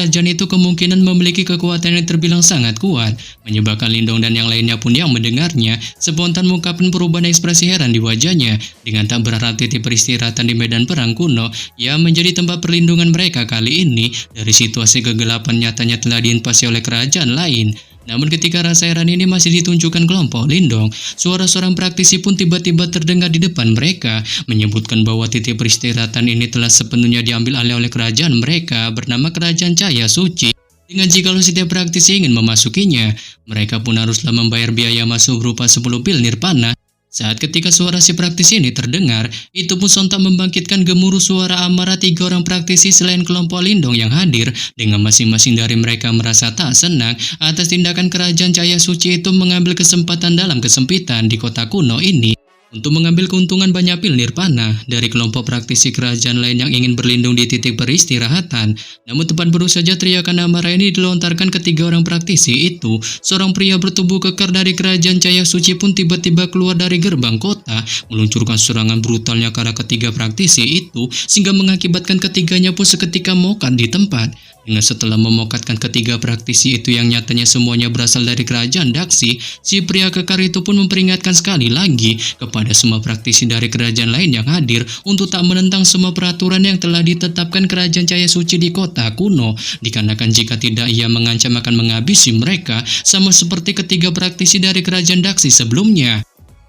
kerajaan itu kemungkinan memiliki kekuatan yang terbilang sangat kuat, menyebabkan Lindong dan yang lainnya pun yang mendengarnya spontan mengungkapkan perubahan ekspresi heran di wajahnya. Dengan tak berarti titik peristirahatan di medan perang kuno yang menjadi tempat perlindungan mereka kali ini dari situasi kegelapan nyatanya telah diinvasi oleh kerajaan lain. Namun ketika rasa heran ini masih ditunjukkan kelompok Lindong, suara seorang praktisi pun tiba-tiba terdengar di depan mereka, menyebutkan bahwa titik peristirahatan ini telah sepenuhnya diambil alih oleh kerajaan mereka bernama Kerajaan Cahaya Suci. Dengan jikalau setiap praktisi ingin memasukinya, mereka pun haruslah membayar biaya masuk berupa 10 pil nirpana. Saat ketika suara si praktisi ini terdengar, itu pun sontak membangkitkan gemuruh suara amarah 3 orang praktisi selain kelompok Lindong yang hadir, dengan masing-masing dari mereka merasa tak senang atas tindakan Kerajaan Cahaya Suci itu mengambil kesempatan dalam kesempitan di kota kuno ini untuk mengambil keuntungan banyak pil nirpana dari kelompok praktisi kerajaan lain yang ingin berlindung di titik peristirahatan. Namun tepat baru saja teriakan amarah ini dilontarkan ketiga orang praktisi itu, seorang pria bertubuh kekar dari Kerajaan Cahaya Suci pun tiba-tiba keluar dari gerbang kota, meluncurkan serangan brutalnya ke arah ketiga praktisi itu, sehingga mengakibatkan ketiganya pun seketika mokat di tempat. Dengan setelah memokatkan ketiga praktisi itu yang nyatanya semuanya berasal dari kerajaan Daksi, si pria kekar itu pun memperingatkan sekali lagi kepada semua praktisi dari kerajaan lain yang hadir untuk tak menentang semua peraturan yang telah ditetapkan Kerajaan Cahaya Suci di kota kuno, dikarenakan jika tidak ia mengancam akan menghabisi mereka sama seperti ketiga praktisi dari kerajaan Daksi sebelumnya.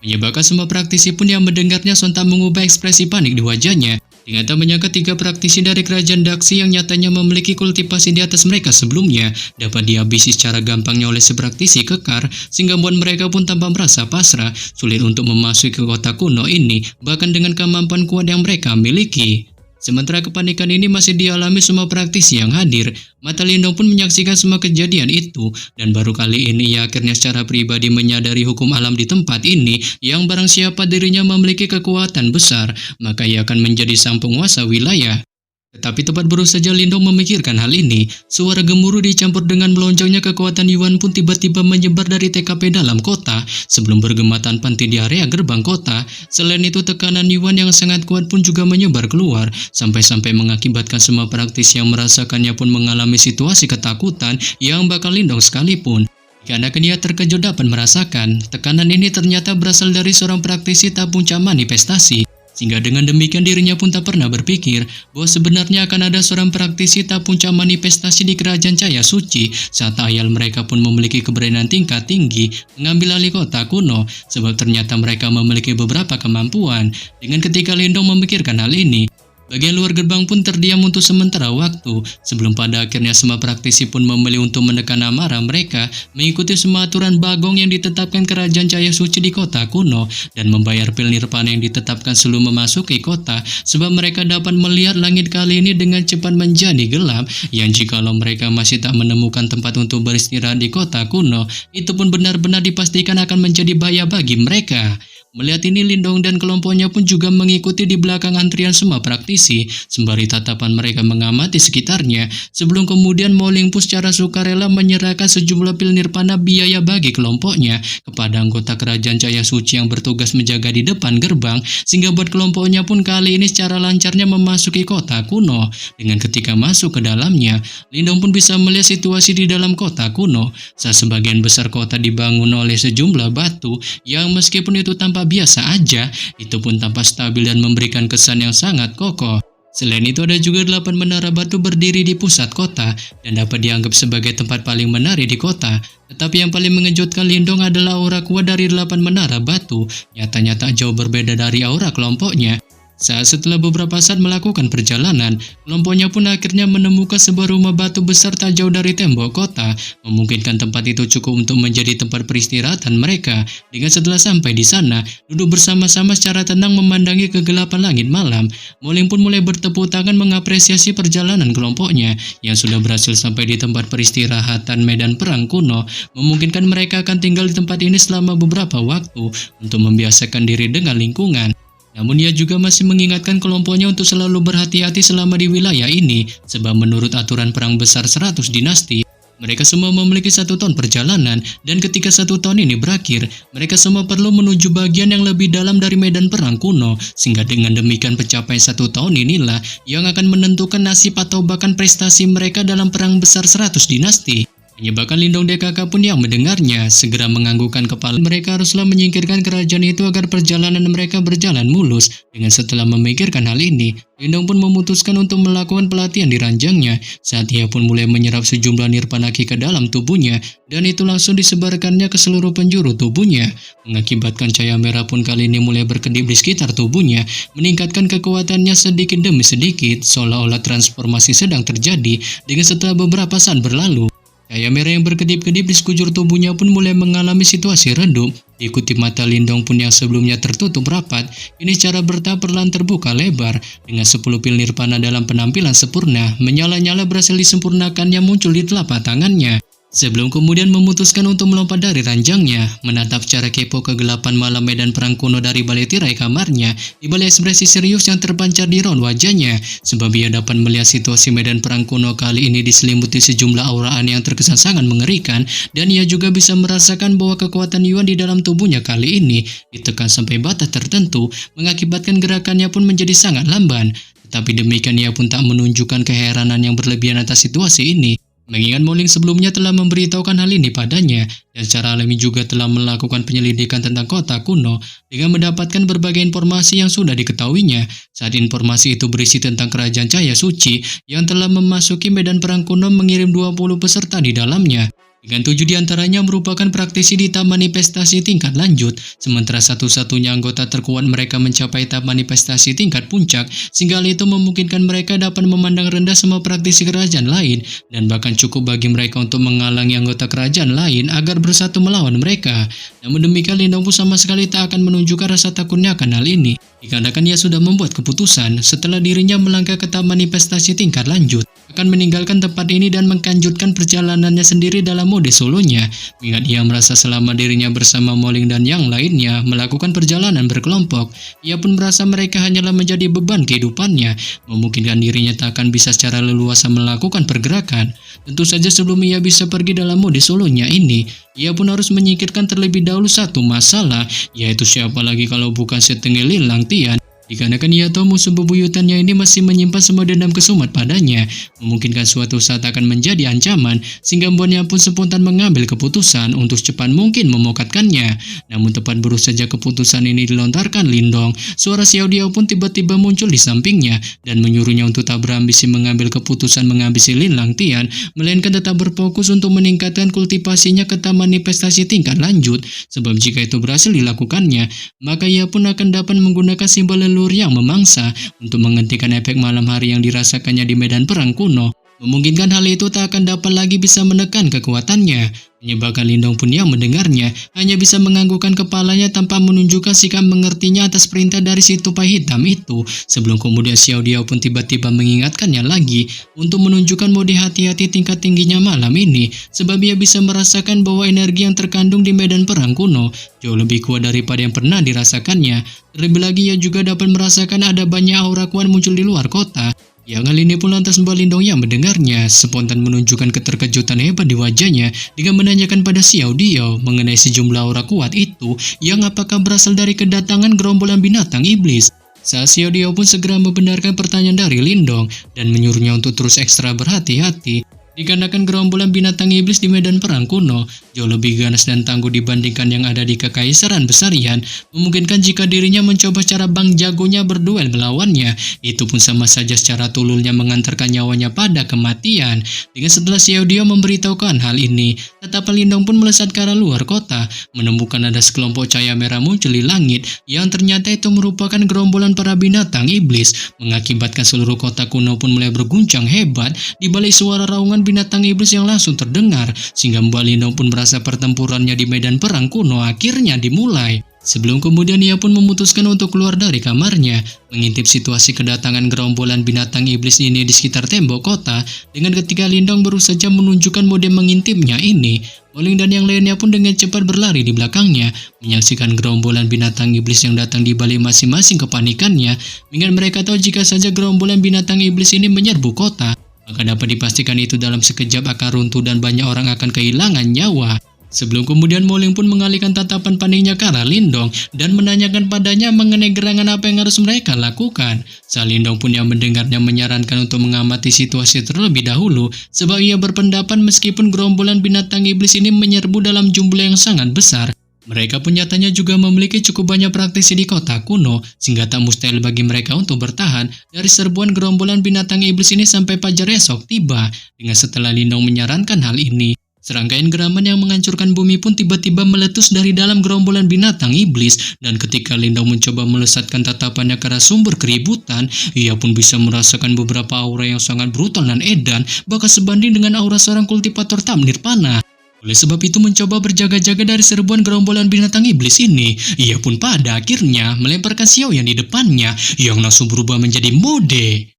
Menyebabkan semua praktisi pun yang mendengarnya sontak mengubah ekspresi panik di wajahnya. Dengan tak menyangka 3 praktisi dari kerajaan Daksi yang nyatanya memiliki kultivasi di atas mereka sebelumnya dapat dihabisi secara gampangnya oleh si praktisi kekar, sehingga membuat mereka pun tanpa merasa pasrah sulit untuk memasuki ke kota kuno ini bahkan dengan kemampuan kuat yang mereka miliki. Sementara kepanikan ini masih dialami semua praktisi yang hadir, mata Lindong pun menyaksikan semua kejadian itu, dan baru kali ini ia akhirnya secara pribadi menyadari hukum alam di tempat ini, yang barang siapa dirinya memiliki kekuatan besar, maka ia akan menjadi sang penguasa wilayah. Tetapi tepat baru saja Lindong memikirkan hal ini, suara gemuruh dicampur dengan melonjaknya kekuatan Yuan pun tiba-tiba menyebar dari TKP dalam kota sebelum bergema tanpa henti di area gerbang kota. Selain itu tekanan Yuan yang sangat kuat pun juga menyebar keluar, sampai-sampai mengakibatkan semua praktisi yang merasakannya pun mengalami situasi ketakutan yang bakal Lindong sekalipun. Karena dia terkejut dapat merasakan tekanan ini ternyata berasal dari seorang praktisi tabung puncak manifestasi. Sehingga dengan demikian dirinya pun tak pernah berpikir bahwa sebenarnya akan ada seorang praktisi tak puncak manifestasi di Kerajaan Cahaya Suci saat ayal mereka pun memiliki keberanian tingkat tinggi mengambil alih kota kuno, sebab ternyata mereka memiliki beberapa kemampuan. Dengan ketika Lindong memikirkan hal ini, bagian luar gerbang pun terdiam untuk sementara waktu, sebelum pada akhirnya semua praktisi pun memilih untuk menekan amarah mereka, mengikuti semua aturan bagong yang ditetapkan Kerajaan Cahaya Suci di kota kuno, dan membayar pil nirpana yang ditetapkan sebelum memasuki kota, sebab mereka dapat melihat langit kali ini dengan cepat menjadi gelap, yang jikalau mereka masih tak menemukan tempat untuk beristirahat di kota kuno, itu pun benar-benar dipastikan akan menjadi bahaya bagi mereka. Melihat ini, Lindong dan kelompoknya pun juga mengikuti di belakang antrian semua praktisi, sembari tatapan mereka mengamati sekitarnya, sebelum kemudian Moling pun secara sukarela menyerahkan sejumlah pil nirpana biaya bagi kelompoknya kepada anggota Kerajaan Cahaya Suci yang bertugas menjaga di depan gerbang, sehingga buat kelompoknya pun kali ini secara lancarnya memasuki kota kuno. Dengan ketika masuk ke dalamnya, Lindong pun bisa melihat situasi di dalam kota kuno, saat sebagian besar kota dibangun oleh sejumlah batu yang meskipun itu tampak biasa aja, itu pun tampak stabil dan memberikan kesan yang sangat kokoh. Selain itu ada juga 8 menara batu berdiri di pusat kota dan dapat dianggap sebagai tempat paling menarik di kota. Tetapi yang paling mengejutkan Lindong adalah aura kuat dari 8 menara batu, nyatanya tak jauh berbeda dari aura kelompoknya. Saat setelah beberapa saat melakukan perjalanan, kelompoknya pun akhirnya menemukan sebuah rumah batu besar tak jauh dari tembok kota, memungkinkan tempat itu cukup untuk menjadi tempat peristirahatan mereka. Dengan setelah sampai di sana, duduk bersama-sama secara tenang memandangi kegelapan langit malam, Moling pun mulai bertepuk tangan mengapresiasi perjalanan kelompoknya yang sudah berhasil sampai di tempat peristirahatan medan perang kuno, memungkinkan mereka akan tinggal di tempat ini selama beberapa waktu untuk membiasakan diri dengan lingkungan. Namun ia juga masih mengingatkan kelompoknya untuk selalu berhati-hati selama di wilayah ini, sebab menurut aturan perang besar 100 dinasti, Mereka semua memiliki 1 tahun perjalanan, dan ketika 1 tahun ini berakhir, mereka semua perlu menuju bagian yang lebih dalam dari medan perang kuno, sehingga dengan demikian pencapaian 1 tahun inilah yang akan menentukan nasib atau bahkan prestasi mereka dalam perang besar 100 dinasti. Menyebabkan Lindong DKK pun yang mendengarnya segera menganggukkan kepala. Mereka haruslah menyingkirkan kerajaan itu agar perjalanan mereka berjalan mulus. Dengan setelah memikirkan hal ini, Lindong pun memutuskan untuk melakukan pelatihan di ranjangnya. Saat ia pun mulai menyerap sejumlah nirvana ki ke dalam tubuhnya, dan itu langsung disebarkannya ke seluruh penjuru tubuhnya, mengakibatkan cahaya merah pun kali ini mulai berkedip di sekitar tubuhnya, meningkatkan kekuatannya sedikit demi sedikit, seolah-olah transformasi sedang terjadi. Dengan setelah beberapa saat berlalu, cahaya merah yang berkedip-kedip di sekujur tubuhnya pun mulai mengalami situasi redup. Diikuti mata Lindong pun yang sebelumnya tertutup rapat, ini secara bertahap perlahan terbuka lebar. Dengan 10 pil nirvana dalam penampilan sempurna, menyala-nyala berhasil disempurnakannya muncul di telapak tangannya. Sebelum kemudian memutuskan untuk melompat dari ranjangnya, menatap secara kepo kegelapan malam medan perang kuno dari balik tirai kamarnya, di balik ekspresi serius yang terpancar di raut wajahnya, sebab ia dapat melihat situasi medan perang kuno kali ini diselimuti sejumlah aura aneh yang terkesan sangat mengerikan, dan ia juga bisa merasakan bahwa kekuatan Yuan di dalam tubuhnya kali ini ditekan sampai batas tertentu, mengakibatkan gerakannya pun menjadi sangat lamban. Tetapi demikian ia pun tak menunjukkan keheranan yang berlebihan atas situasi ini, mengingat Moling sebelumnya telah memberitahukan hal ini padanya, dan secara alami juga telah melakukan penyelidikan tentang kota kuno dengan mendapatkan berbagai informasi yang sudah diketahuinya. Saat informasi itu berisi tentang kerajaan cahaya suci yang telah memasuki medan perang kuno mengirim 20 peserta di dalamnya, dengan 7 diantaranya merupakan praktisi di tahap manifestasi tingkat lanjut, sementara satu-satunya anggota terkuat mereka mencapai tahap manifestasi tingkat puncak, sehingga hal itu memungkinkan mereka dapat memandang rendah semua praktisi kerajaan lain, dan bahkan cukup bagi mereka untuk menghalangi anggota kerajaan lain agar bersatu melawan mereka. Namun demikian, Lindong pun sama sekali tak akan menunjukkan rasa takutnya akan hal ini, dikarenakan ia sudah membuat keputusan setelah dirinya melangkah ke tahap manifestasi tingkat lanjut, akan meninggalkan tempat ini dan menglanjutkan perjalanannya sendiri dalam mode solonya, mengingat ia merasa selama dirinya bersama Moling dan yang lainnya melakukan perjalanan berkelompok, ia pun merasa mereka hanyalah menjadi beban kehidupannya, memungkinkan dirinya tak akan bisa secara leluasa melakukan pergerakan. Tentu saja sebelum ia bisa pergi dalam mode solonya ini, ia pun harus menyingkirkan terlebih dahulu satu masalah, yaitu siapa lagi kalau bukan Setengah Lin Langtian. Dikarenakan ia tahu musuh bebuyutannya ini masih menyimpan semua dendam kesumat padanya, memungkinkan suatu saat akan menjadi ancaman, sehingga membuatnya pun spontan mengambil keputusan untuk secepat mungkin memokatkannya. Namun tepat baru saja keputusan ini dilontarkan Lindong, suara Xiao Diao pun tiba-tiba muncul di sampingnya dan menyuruhnya untuk tak berambisi mengambil keputusan menghabisi Lin Langtian, melainkan tetap berfokus untuk meningkatkan kultivasinya ke tahap manifestasi tingkat lanjut, sebab jika itu berhasil dilakukannya, maka ia pun akan dapat menggunakan simbol leluhur yang memangsa untuk menghentikan efek malam hari yang dirasakannya di medan perang kuno, memungkinkan hal itu tak akan dapat lagi bisa menekan kekuatannya. Menyebabkan Lindong pun yang mendengarnya hanya bisa menganggukkan kepalanya tanpa menunjukkan sikap mengertinya atas perintah dari si tupai hitam itu, sebelum kemudian Xiao Diao pun tiba-tiba mengingatkannya lagi untuk menunjukkan mode hati-hati tingkat tingginya malam ini, sebab ia bisa merasakan bahwa energi yang terkandung di medan perang kuno jauh lebih kuat daripada yang pernah dirasakannya. Terlebih lagi ia juga dapat merasakan ada banyak aura kuat muncul di luar kota. Yang hal ini pun lantas Mbak Lindong yang mendengarnya spontan menunjukkan keterkejutan hebat di wajahnya dengan menanyakan pada Xiao Diao mengenai sejumlah aura kuat itu yang apakah berasal dari kedatangan gerombolan binatang iblis. Saat Xiao Diao pun segera membenarkan pertanyaan dari Lindong dan menyuruhnya untuk terus ekstra berhati-hati, dikarenakan gerombolan binatang iblis di medan perang kuno jauh lebih ganas dan tangguh dibandingkan yang ada di Kekaisaran Besarian, memungkinkan jika dirinya mencoba cara bang jagonya berduel melawannya, itu pun sama saja secara tululnya mengantarkan nyawanya pada kematian. Dengan setelah Xiao Diao memberitahukan hal ini, tetapan Lindong pun melesat ke arah luar kota, menemukan ada sekelompok cahaya merah muncul di langit, yang ternyata itu merupakan gerombolan para binatang iblis, mengakibatkan seluruh kota kuno pun mulai berguncang hebat di balik suara raungan binatang iblis yang langsung terdengar, sehingga Mbak Lindong pun merasa pertempurannya di medan perang kuno akhirnya dimulai. Sebelum kemudian ia pun memutuskan untuk keluar dari kamarnya, mengintip situasi kedatangan gerombolan binatang iblis ini di sekitar tembok kota, dengan ketika Lindong baru saja menunjukkan mode mengintipnya ini, Moling dan yang lainnya pun dengan cepat berlari di belakangnya, menyaksikan gerombolan binatang iblis yang datang di balik masing-masing kepanikannya, mengingat mereka tahu jika saja gerombolan binatang iblis ini menyerbu kota, maka dapat dipastikan itu dalam sekejap akan runtuh dan banyak orang akan kehilangan nyawa. Sebelum kemudian Moling pun mengalihkan tatapan paniknya ke arah Lindong dan menanyakan padanya mengenai gerangan apa yang harus mereka lakukan. Saat Lindong pun yang mendengarnya menyarankan untuk mengamati situasi terlebih dahulu, sebab ia berpendapat meskipun gerombolan binatang iblis ini menyerbu dalam jumlah yang sangat besar, mereka pun nyatanya juga memiliki cukup banyak praktisi di kota kuno, sehingga tak mustahil bagi mereka untuk bertahan dari serbuan gerombolan binatang iblis ini sampai fajar esok tiba. Dengan setelah Lindong menyarankan hal ini, serangkaian geraman yang menghancurkan bumi pun tiba-tiba meletus dari dalam gerombolan binatang iblis, dan ketika Lindong mencoba melesatkan tatapannya ke arah sumber keributan, ia pun bisa merasakan beberapa aura yang sangat brutal dan edan, bahkan sebanding dengan aura seorang kultivator tak nirvana. Oleh sebab itu mencoba berjaga-jaga dari serbuan gerombolan binatang iblis ini, ia pun pada akhirnya melemparkan Xiao yang di depannya, yang langsung berubah menjadi mode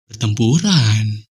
pertempuran.